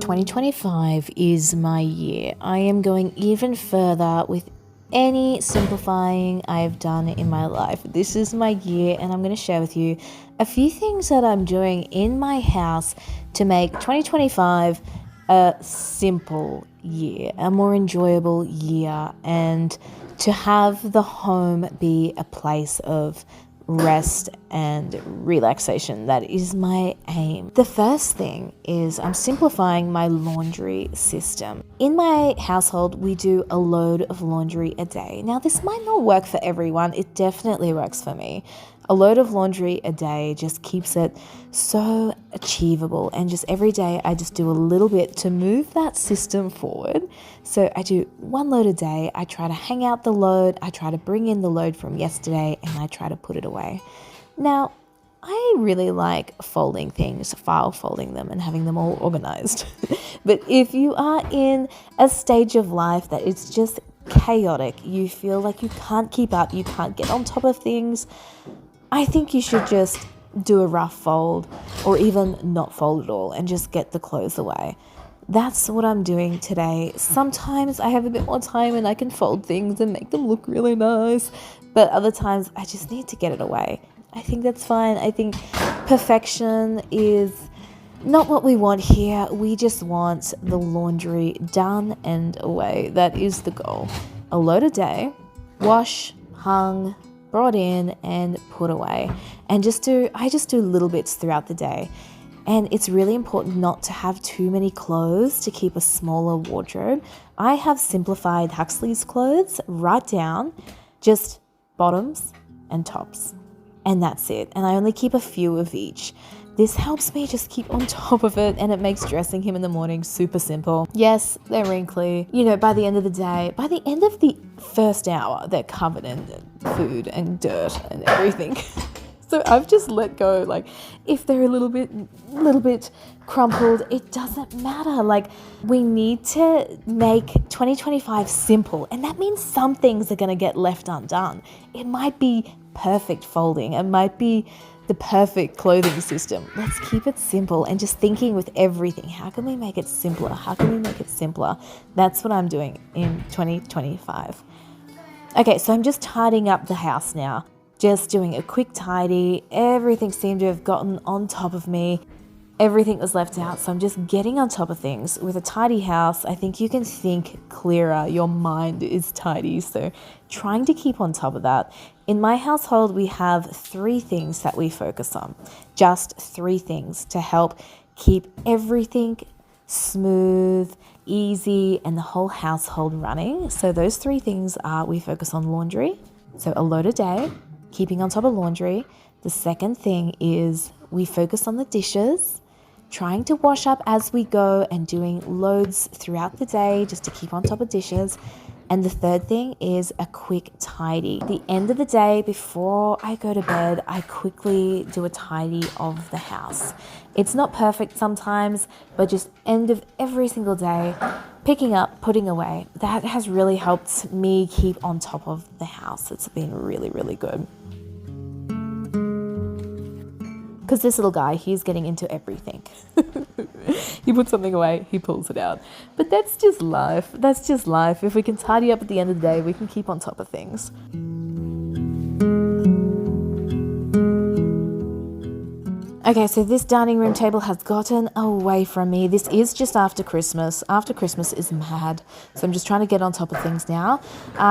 2025 is my year. I am going even further with any simplifying I've done in my life. This is my year, and I'm going to share with you a few things that I'm doing in my house to make 2025 a simple year, a more enjoyable year, and to have the home be a place of rest and relaxation. That is my aim. The first thing is I'm simplifying my laundry system. In my household, we do a load of laundry a day. Now, this might not work for everyone. It definitely works for me. A load of laundry a day just keeps it so achievable, and just every day I just do a little bit to move that system forward. So I do one load a day. I try to hang out the load. I try to bring in the load from yesterday, and I try to put it away. Now, I really like folding things, file folding them and having them all organized. But if you are in a stage of life that it's just chaotic, you feel like you can't keep up, you can't get on top of things, I think you should just do a rough fold, or even not fold at all and just get the clothes away. That's what I'm doing today. Sometimes I have a bit more time and I can fold things and make them look really nice, but other times I just need to get it away. I think that's fine. I think perfection is not what we want here. We just want the laundry done and away. That is the goal. A load a day, wash, hung, brought in and put away, and I just do little bits throughout the day. And it's really important not to have too many clothes to keep a smaller wardrobe. I have simplified Huxley's clothes right down, just bottoms and tops, and that's it. And I only keep a few of each. This helps me just keep on top of it, and it makes dressing him in the morning super simple. Yes, they're wrinkly. By the end of the day, by the end of the first hour, they're covered in food and dirt and everything. So I've just let go. Like, if they're a little bit crumpled, it doesn't matter. Like, we need to make 2025 simple, and that means some things are going to get left undone. It might be perfect folding. It might be the perfect clothing system. Let's keep it simple and just thinking with everything. How can we make it simpler? How can we make it simpler? That's what I'm doing in 2025. Okay, so I'm just tidying up the house now. Just doing a quick tidy. Everything seemed to have gotten on top of me. Everything was left out, so I'm just getting on top of things. With a tidy house, I think you can think clearer. Your mind is tidy, so trying to keep on top of that. In my household, we have 3 things that we focus on. Just 3 things to help keep everything smooth, easy, and the whole household running. So those 3 things are: we focus on laundry, so a load a day, keeping on top of laundry. The second thing is we focus on the dishes, trying to wash up as we go and doing loads throughout the day just to keep on top of dishes. And the third thing is a quick tidy. At the end of the day, before I go to bed, I quickly do a tidy of the house. It's not perfect sometimes, but just end of every single day, picking up, putting away. That has really helped me keep on top of the house. It's been really, really good. Because this little guy, he's getting into everything. You put something away, he pulls it out. But that's just life. That's just life. If we can tidy up at the end of the day, we can keep on top of things. Okay, so this dining room table has gotten away from me. This is just after Christmas. After Christmas is mad. So I'm just trying to get on top of things now.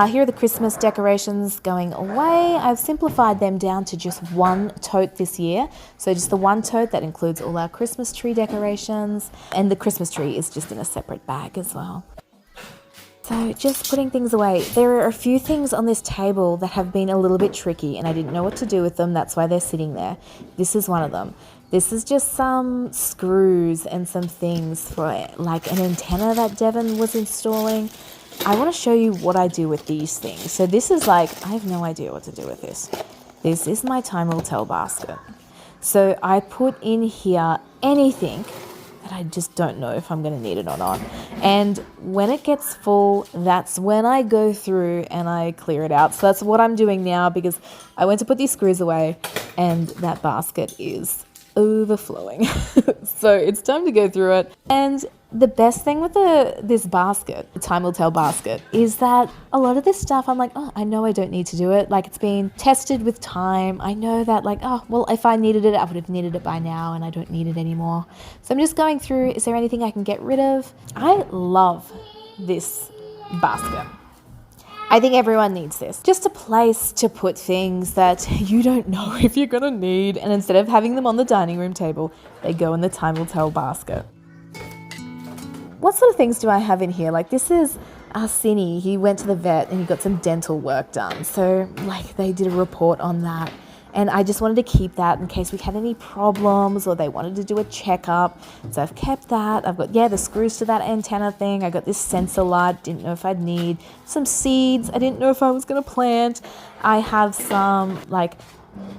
Here are the Christmas decorations going away. I've simplified them down to just one tote this year. So just the one tote that includes all our Christmas tree decorations. And the Christmas tree is just in a separate bag as well. So just putting things away. There are a few things on this table that have been a little bit tricky, and I didn't know what to do with them. That's why they're sitting there. This is one of them. This is just some screws and some things for like an antenna that Devon was installing. I want to show you what I do with these things. So this is I have no idea what to do with this. This is my time will tell basket. So I put in here anything that I just don't know if I'm going to need it or not. And when it gets full, that's when I go through and I clear it out. So that's what I'm doing now, because I went to put these screws away and that basket is overflowing. So it's time to go through it. And the best thing with this basket, the time will tell basket, is that a lot of this stuff I'm like, oh, I know I don't need to do it. Like, it's been tested with time. I know that, like, oh, well, if I needed it, I would have needed it by now, and I don't need it anymore. So I'm just going through, is there anything I can get rid of? I love this basket. I think everyone needs this. Just a place to put things that you don't know if you're gonna need, and instead of having them on the dining room table, they go in the time will tell basket. What sort of things do I have in here? Like, this is Arsini. He went to the vet and he got some dental work done. So, like, they did a report on that. And I just wanted to keep that in case we had any problems or they wanted to do a checkup. So I've kept that. I've got, the screws to that antenna thing. I got this sensor light. Didn't know if I'd need some seeds. I didn't know if I was going to plant. I have some, like,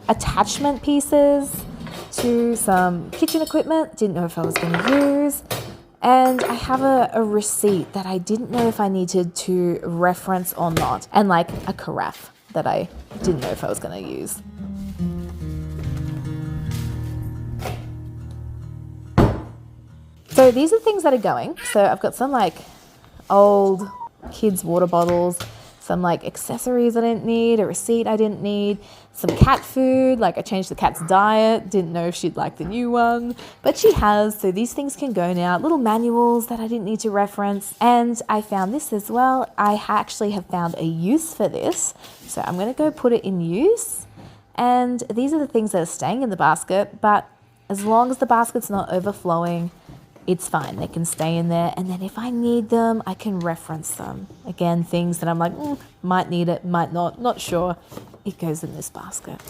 attachment pieces to some kitchen equipment. Didn't know if I was going to use. And I have a receipt that I didn't know if I needed to reference or not. And, like, a carafe that I didn't know if I was going to use. So these are things that are going. So I've got some, like, old kids' water bottles, some, like, accessories I didn't need, a receipt I didn't need, some cat food, like I changed the cat's diet, didn't know if she'd like the new one, but she has, so these things can go now. Little manuals that I didn't need to reference, and I found this as well. I actually have found a use for this, so I'm going to go put it in use, and these are the things that are staying in the basket, but as long as the basket's not overflowing, it's fine. They can stay in there, and then if I need them, I can reference them. Again, things that I'm like, might need it, might not sure. It goes in this basket.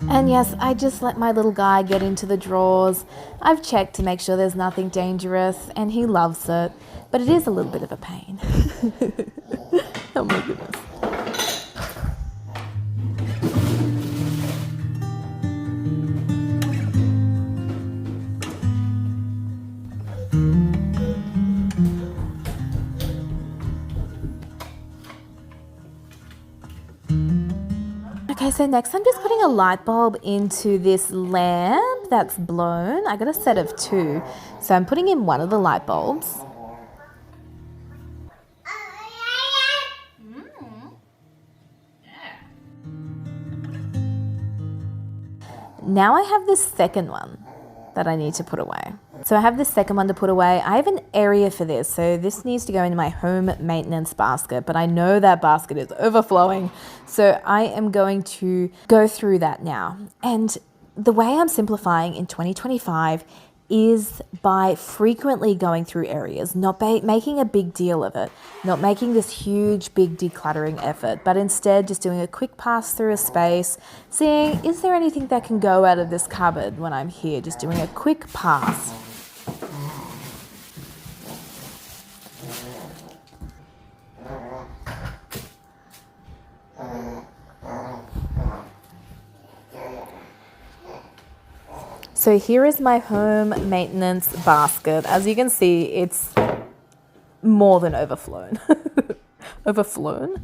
And yes, I just let my little guy get into the drawers. I've checked to make sure there's nothing dangerous, and he loves it, but it is a little bit of a pain. Oh my goodness. Okay, so next I'm just putting a light bulb into this lamp that's blown. I got a set of 2. So I'm putting in one of the light bulbs. Now I have this second one that I need to put away. So I have this second one to put away. I have an area for this, so this needs to go into my home maintenance basket, but I know that basket is overflowing, so I am going to go through that now. And the way I'm simplifying in 2025 is by frequently going through areas, not making a big deal of it, not making this huge, big decluttering effort, but instead just doing a quick pass through a space, seeing, is there anything that can go out of this cupboard when I'm here? Just doing a quick pass. So here is my home maintenance basket. As you can see, it's more than overflown. Overflowed.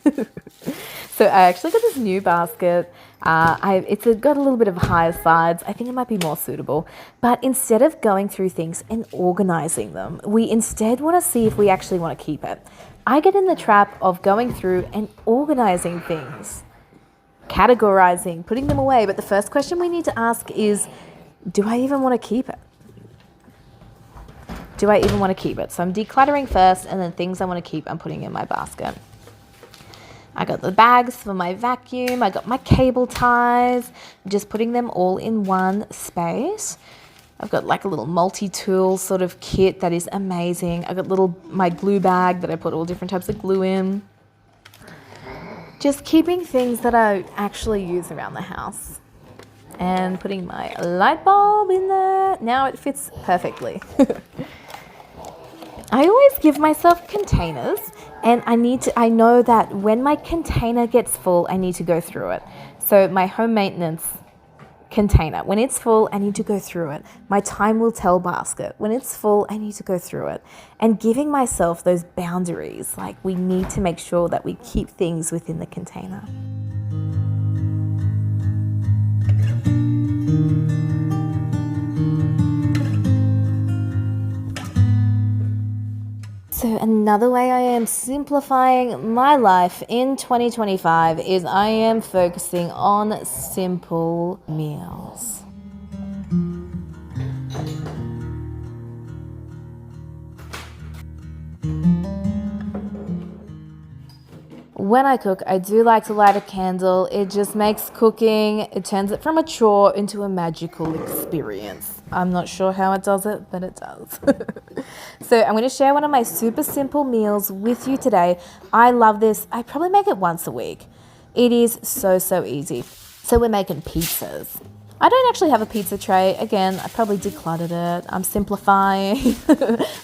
So I actually got this new basket. It's got a little bit of higher sides. I think it might be more suitable. But instead of going through things and organizing them, we instead want to see if we actually want to keep it. I get in the trap of going through and organizing things, categorizing, putting them away. But the first question we need to ask is, do I even want to keep it? Do I even want to keep it? So I'm decluttering first, and then things I want to keep I'm putting in my basket. I got the bags for my vacuum. I got my cable ties. I'm just putting them all in one space. I've got like a little multi-tool sort of kit that is amazing. I got my glue bag that I put all different types of glue in. Just keeping things that I actually use around the house. And putting my light bulb in there. Now it fits perfectly. I always give myself containers, and I know that when my container gets full, I need to go through it. So my home maintenance container. When it's full, I need to go through it. My time will tell basket. When it's full, I need to go through it. And giving myself those boundaries, like we need to make sure that we keep things within the container. So another way I am simplifying my life in 2025 is I am focusing on simple meals. When I cook, I do like to light a candle. It just makes cooking, it turns it from a chore into a magical experience. I'm not sure how it does it, but it does. So I'm going to share one of my super simple meals with you today. I love this. I probably make it once a week. It is so easy. So we're making pizzas. I don't actually have a pizza tray. Again, I probably decluttered it. I'm simplifying,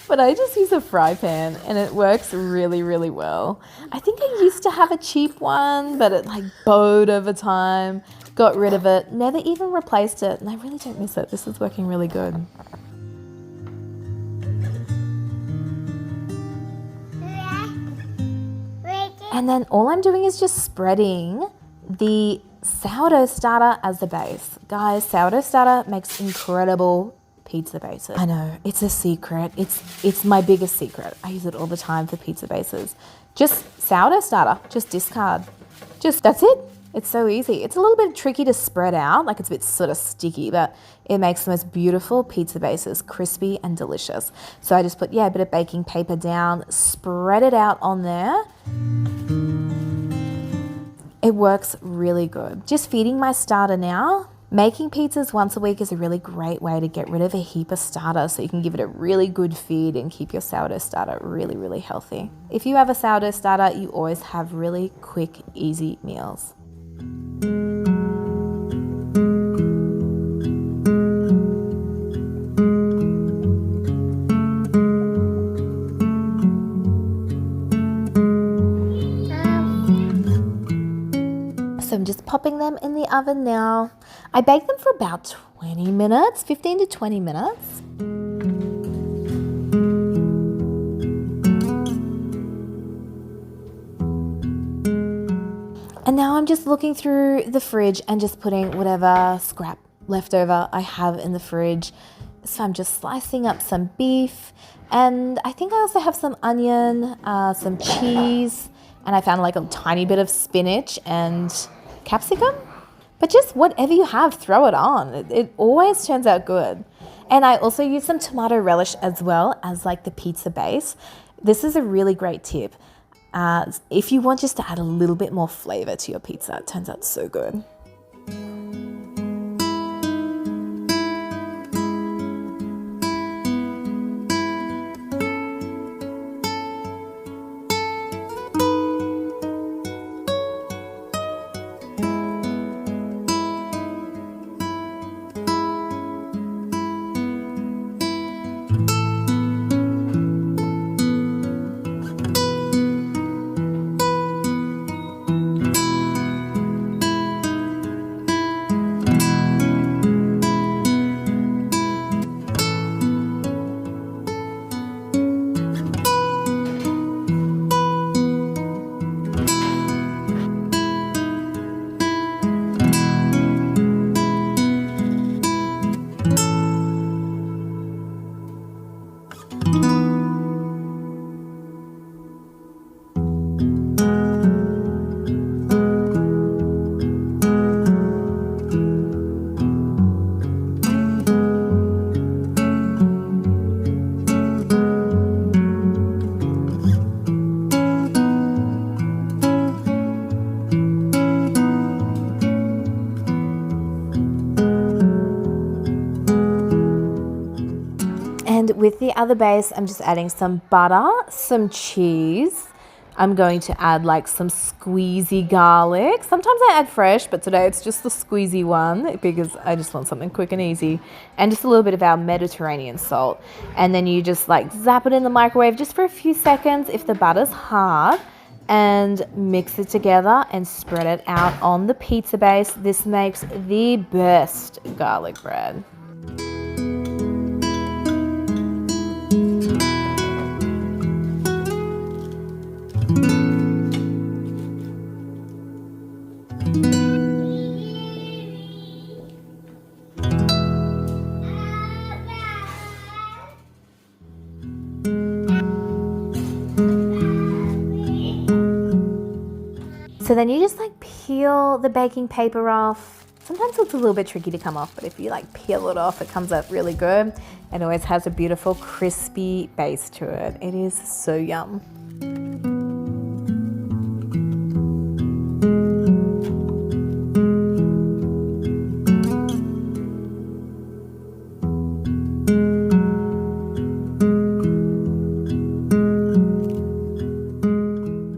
but I just use a fry pan and it works really well. I think I used to have a cheap one, but it like bowed over time, got rid of it, never even replaced it. And I really don't miss it. This is working really good. And then all I'm doing is just spreading the sourdough starter as the base. Guys, sourdough starter makes incredible pizza bases. I know, it's a secret. It's my biggest secret. I use it all the time for pizza bases. Just sourdough starter, just discard. That's it. It's so easy. It's a little bit tricky to spread out, like it's a bit sort of sticky, but it makes the most beautiful pizza bases, crispy and delicious. So I just put, a bit of baking paper down, spread it out on there. It works really good. Just feeding my starter now. Making pizzas once a week is a really great way to get rid of a heap of starter so you can give it a really good feed and keep your sourdough starter really healthy. If you have a sourdough starter, you always have really quick, easy meals. So I'm just popping them in the oven now. I bake them for about 20 minutes, 15 to 20 minutes. And now I'm just looking through the fridge and just putting whatever scrap leftover I have in the fridge. So I'm just slicing up some beef, and I think I also have some onion, some cheese, and I found like a tiny bit of spinach and capsicum. But just whatever you have, throw it on. It always turns out good. And I also use some tomato relish as well as like the pizza base. This is a really great tip. If you want just to add a little bit more flavor to your pizza, it turns out so good. And with the other base, I'm just adding some butter, some cheese. I'm going to add like some squeezy garlic. Sometimes I add fresh, but today it's just the squeezy one because I just want something quick and easy. And just a little bit of our Mediterranean salt. And then you just like zap it in the microwave just for a few seconds. If the butter's hard, and mix it together and spread it out on the pizza base. This makes the best garlic bread. So then you just like peel the baking paper off. Sometimes it's a little bit tricky to come off, but if you like peel it off, it comes out really good. It always has a beautiful crispy base to it. It is so yum.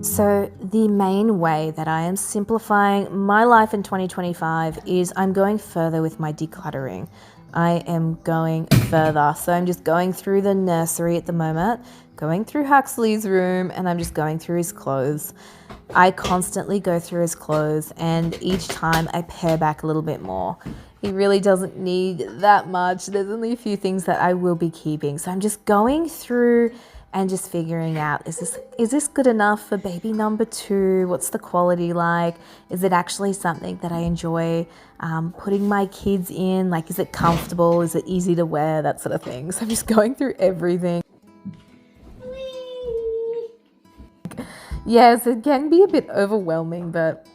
So the main way that I am simplifying my life in 2025 is I'm going further with my decluttering. I am going further. So I'm just going through the nursery at the moment, going through Huxley's room, and I'm just going through his clothes. I constantly go through his clothes, and each time I pare back a little bit more. He really doesn't need that much. There's only a few things that I will be keeping. So I'm just going through and just figuring out, is this good enough for baby number 2? What's the quality like? Is it actually something that I enjoy putting my kids in? Like, is it comfortable? Is it easy to wear? That sort of thing. So I'm just going through everything. Yes, it can be a bit overwhelming, but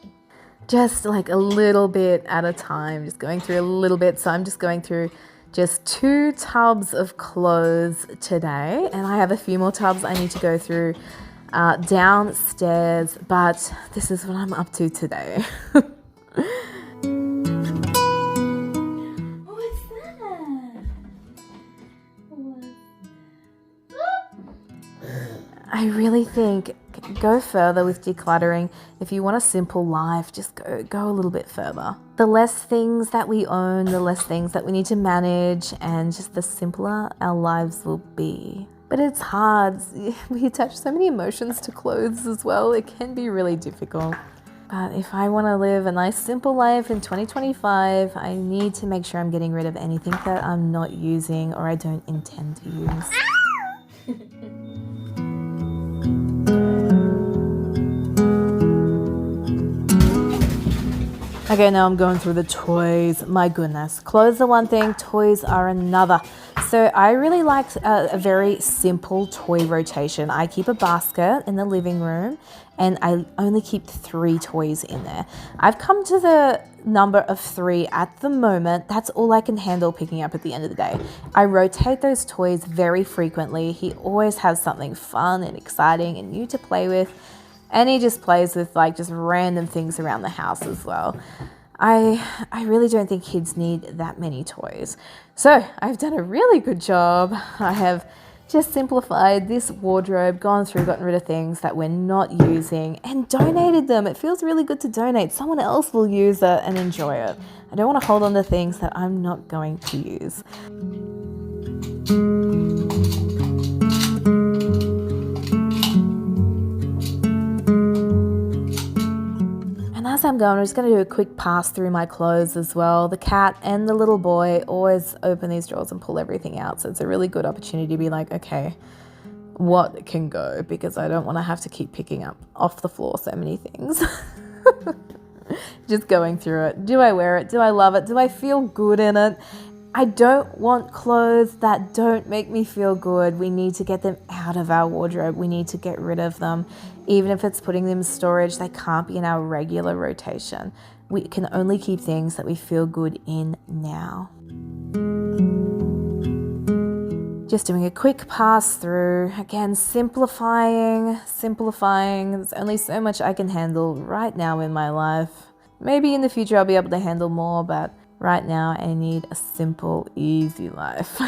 just like a little bit at a time, just going through a little bit. So I'm just going through just 2 tubs of clothes today, and I have a few more tubs I need to go through downstairs, but this is what I'm up to today. What's that? I really think go further with decluttering. If you want a simple life, just go a little bit further. The less things that we own, the less things that we need to manage, and just the simpler our lives will be. But it's hard. We attach so many emotions to clothes as well. It can be really difficult. But if I want to live a nice simple life in 2025, I need to make sure I'm getting rid of anything that I'm not using or I don't intend to use. Okay, now I'm going through the toys. My goodness. Clothes are one thing, toys are another. So I really like a very simple toy rotation. I keep a basket in the living room and I only keep 3 toys in there. I've come to the number of 3 at the moment. That's all I can handle picking up at the end of the day. I rotate those toys very frequently. He always has something fun and exciting and new to play with. And he just plays with like just random things around the house as well. I really don't think kids need that many toys. So I've done a really good job. I have just simplified this wardrobe, gone through, gotten rid of things that we're not using and donated them. It feels really good to donate. Someone else will use it and enjoy it. I don't want to hold on to things that I'm not going to use. As I'm going, I'm just going to do a quick pass through my clothes as well. The cat and the little boy always open these drawers and pull everything out. So it's a really good opportunity to be like, okay, what can go? Because I don't want to have to keep picking up off the floor so many things. Just going through it. Do I wear it? Do I love it? Do I feel good in it? I don't want clothes that don't make me feel good. We need to get them out of our wardrobe. We need to get rid of them. Even if it's putting them in storage, they can't be in our regular rotation. We can only keep things that we feel good in now. Just doing a quick pass through. Again, simplifying. There's only so much I can handle right now in my life. Maybe in the future I'll be able to handle more, but right now I need a simple, easy life.